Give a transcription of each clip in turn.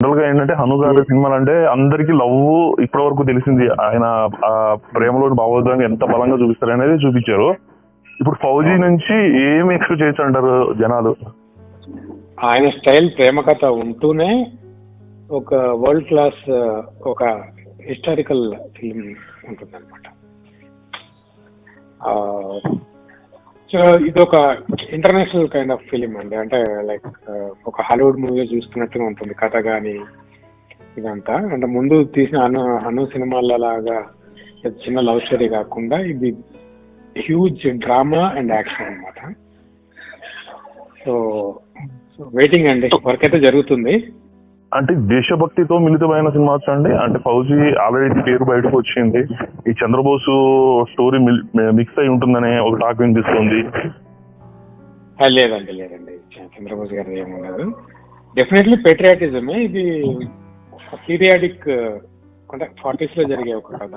General గా ఏంటంటే హను గారి సినిమాలు అంటే అందరికి లవ్ ఇప్పటి వరకు తెలిసింది. ఆయన ఆ ప్రేమలోని భావోద్వేగం ఎంత బలంగా చూపిస్తారు అనేది చూపించారు. ఇప్పుడు ఫౌజీ నుంచి ఏమి ఎక్స్పెక్ట్ చేయొచ్చు అంటారు జనాలు? ఆయన స్టైల్ ప్రేమ కథ ఉంటూనే ఒక వరల్డ్ క్లాస్ ఒక హిస్టారికల్ ఫిల్మ్ ఉంటుంది అనమాట. ఇది ఒక ఇంటర్నేషనల్ కైండ్ ఆఫ్ ఫిలిం అండి. అంటే లైక్ ఒక హాలీవుడ్ మూవీ చూస్తున్నట్టుగా ఉంటుంది కథ కానీ ఇదంతా. అంటే ముందు తీసిన హను సినిమాల లాగా చిన్న లవ్ స్టోరీ కాకుండా ఇది హ్యూజ్ డ్రామా అండ్ యాక్షన్ అనమాట. సో వెయిటింగ్ అండి, వర్క్ అయితే జరుగుతుంది. అంటే దేశభక్తితో మిళితమైన సినిమా అండి. అంటే ఫౌజీ ఆల్రెడీ పేరు బయటకు వచ్చింది, ఈ చంద్రబోసు స్టోరీ మిక్స్ అయి ఉంటుందనే ఒక టాక్ వినిపిస్తుంది. లేదండి చంద్రబోస్ గారు ఏముండదు. డెఫినెట్లీ పేట్రియాటిజమే. ఇది పీరియాడిక్ అంటే 40s లో జరిగే ఒక కథ.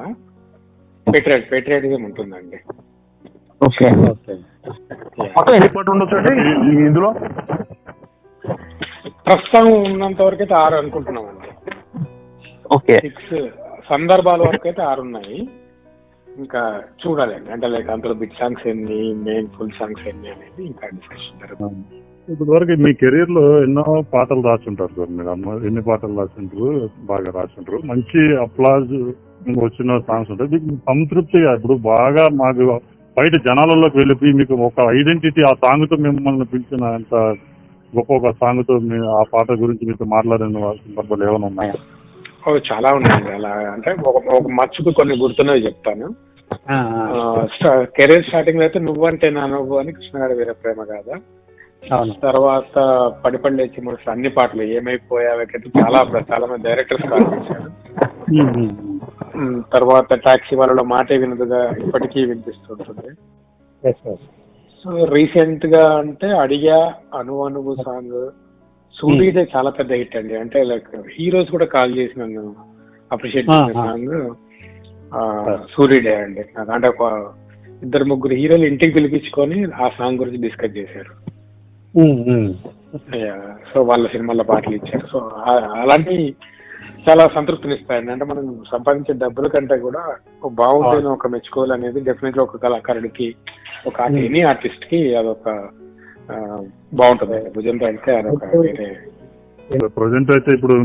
పేట్రియాటిజం ఉంటుందండి. ఓకే, ఎన్ని పార్ట్ ఉండొచ్చు అండి ఇందులో? ప్రస్తుతం ఉన్నంత వరకు అయితే 6 అనుకుంటున్నామండి. ఓకే, 6 సందర్భాల వరకు అయితే 6 ఉన్నాయి. ఇంకా చూడాలండి, అంటే లైక్ అందులో బిట్ సాంగ్స్ ఎన్ని, మెయిన్ ఫుల్ సాంగ్స్ ఎన్ని అనేది ఇంకా డిస్కషన్ జరుగుతుంది. ఇప్పటి వరకు మీ కెరీర్ లో ఎన్నో పాటలు రాస్తుంటారు సార్. మీరు ఎన్ని పాటలు రాసింటారు? బాగా రాసింటారు, మంచి అప్లాజ్ వచ్చిన సాంగ్స్ ఉంటాయి. మీకు సంతృప్తిగా ఇప్పుడు బాగా మాకు బయట జనాలలోకి వెళ్ళిపోయి మీకు ఒక ఐడెంటిటీ ఆ సాంగ్ తో మిమ్మల్ని పిలిచిన అంత గొప్ప ఒక సాంగ్ తో ఆ పాట గురించి మీతో మాట్లాడిన సందర్భాలు ఏమైనా ఉన్నాయా? చాలా ఉన్నాయండి అలా. అంటే ఒక మచ్చుకు కొన్ని గుర్తున్నవి చెప్తాను. కెరీర్ స్టార్టింగ్ లో అయితే నువ్వంటే నా నువ్వు అని కృష్ణగారి వీర ప్రేమ కాదా, తర్వాత పడిపడి లేచి మనసు, అన్ని పాటలు, ఏమైపోయావకైతే చాలా మంది డైరెక్టర్స్ కాల్ చేశారు. తర్వాత టాక్సీ వాళ్ళలో మాటే వినదుగా ఇప్పటికీ వినిపిస్తుంటుంది. సో రీసెంట్ గా అంటే అడిగా అనువు సాంగ్, సూర్యుడే చాలా పెద్ద హిట్ అండి. అంటే లైక్ హీరోస్ కూడా కాల్ చేసి నన్ను అప్రిషియేట్ చేసిన సాంగ్ సూర్యుడే అండి. అంటే ఒక 2-3 హీరోలు ఇంటికి పిలిపించుకొని ఆ సాంగ్ గురించి డిస్కస్ చేశారు. సో వాళ్ళ సినిమాల్లో పాటలు ఇచ్చారు. సో అలాంటి చాలా సంతృప్తినిస్తాయండి. అంటే మనం సంపాదించే డబ్బుల కంటే కూడా బాగుంటుంది ఒక మెచ్చుకోవాలి అనేది డెఫినెట్లీ ఒక కళాకారుడికి, ఒక ఎనీ ఆర్టిస్ట్ కి అదొక బాగుంటుంది. భుజం అయితే అదొక వేరే. ప్రజెంట్ అయితే ఇప్పుడు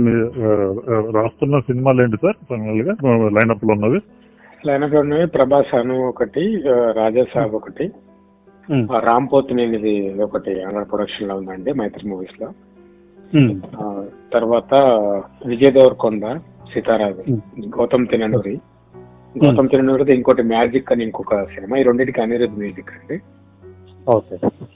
రాస్తున్న సినిమాలు ఏంటి సార్ ఫైనల్ గా లైనప్ లో ఉన్నవి? లైనప్ లో ఉన్నవి ప్రభాస్ అను ఒకటి, రాజా సాబ్ ఒకటి, రామ్ పోతినేనిది ఒకటి ఆంధ్ర ప్రొడక్షన్ లో ఉందండి మైత్రి మూవీస్ లో. తర్వాత విజయ్ దేవరకొండ, సితారాజు, గౌతమ్ తిననూరి ఇంకోటి మ్యాజిక్ అని ఇంకొక సినిమా. ఈ రెండింటికి అనిరుద్ధ్ మ్యూజిక్ అండి. ఓకే.